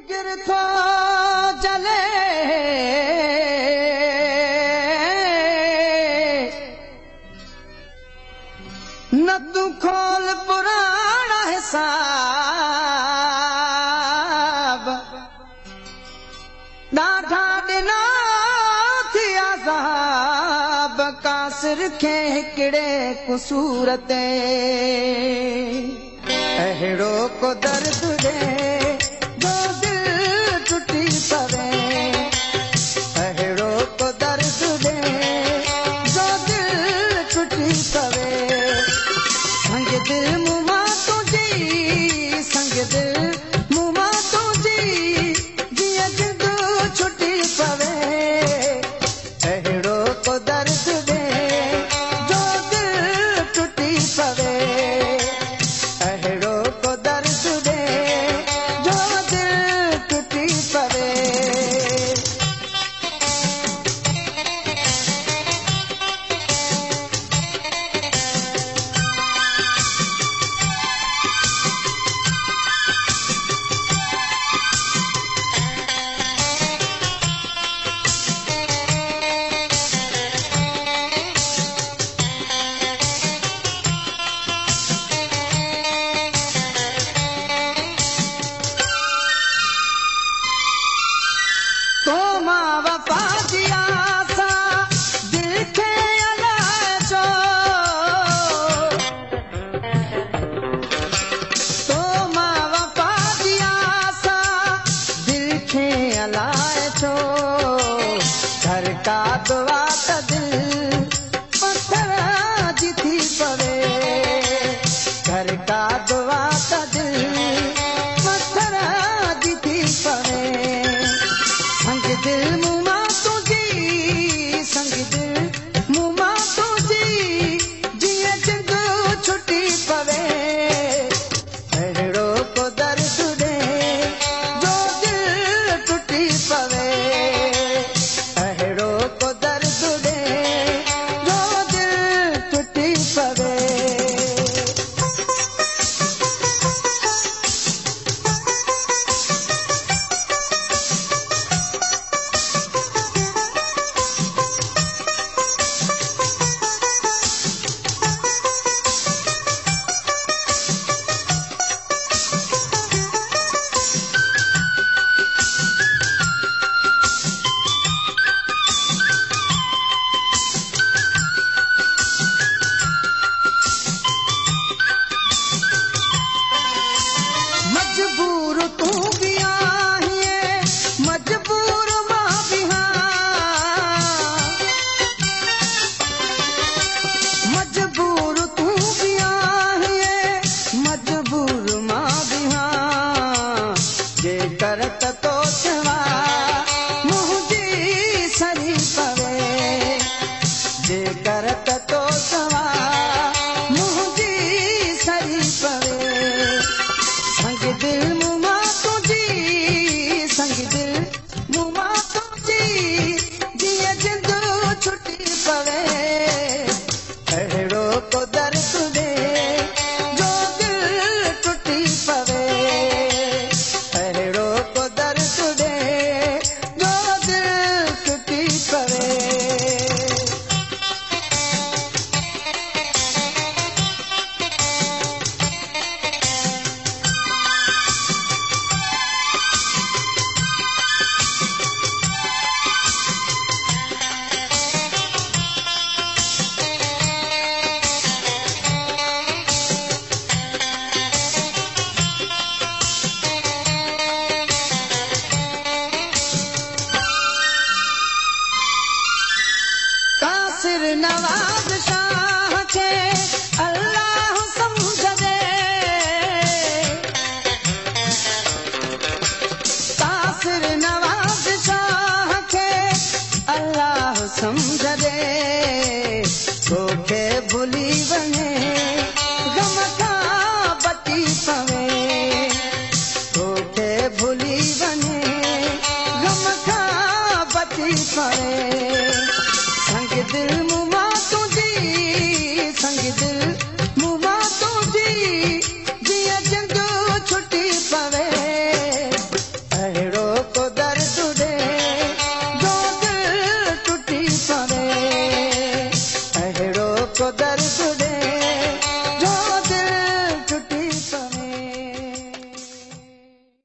जिगर थो जले न तू खोल पुराना हिसाब ॾाढा ॾिना थी अज़ाब कासिर खे हिकिड़े क़सूर ते अहिड़ो को दर्द ॾे जो दिल टुटी पवे अहिड़ो को दर्द ॾे जो दिल टुटी पवे संग दिल मूं मां तुंहिंजी संग दिल मूं मां तुंहिंजी जीअं जिंद छुटी पवे अहिड़ो को दर्द ॾे जो दिल टुटी पवे अहिड़ो को दर्द ॾे जो दिल टुटी पवे तो मां वफा जी आसा दिल खे अलाए छो तो मां वफा जी आसा दिल खे अलाए छो घर का दुआ त दिल पत्थर जी थी पवे घर का दुआ त दिल पत्थर जी थी पवे संग दिल मूं मां तुंहिंजी संग दिल मूं मां तुंहिंजी जीअं जिंद छुटी पवे अहिड़ो को दर्द ॾे जो दिल टुटी पवे अहिड़ो को दर्द ॾे जो दिल टुटी पवे मजबूर तू भी आहिए मजबूर मां भी मजबूर तू भी आहिए मजबूर मां भी जेकर त तो सिवा मुंहिंजी सरी पवे जेकर त तो सिवा मुंहिंजी सरी पवे संग दिल मूं मां तुंहिंजी संग दिल मूं मां तुंहिंजी जीअं जिंद छुटी पवे अहिड़ो को दर्द ॾे जो दिल टुटी पवे अहिड़ो को दर्द ॾे जो दिल टुटी पवे कासिर नवाज़ शाह खे अल्लाह सम्झ दे कासिर नवाज़ शाह खे अल्लाह सम्झ दे तोखे भुली वञे गम खां बची पवे तोखे भुली वञे गम खां बची पवे संग दिल मूं मां तुंहिंजी संग दिल मूं मां तुंहिंजी जीअं जिंद छुटी पवे को दर्द दे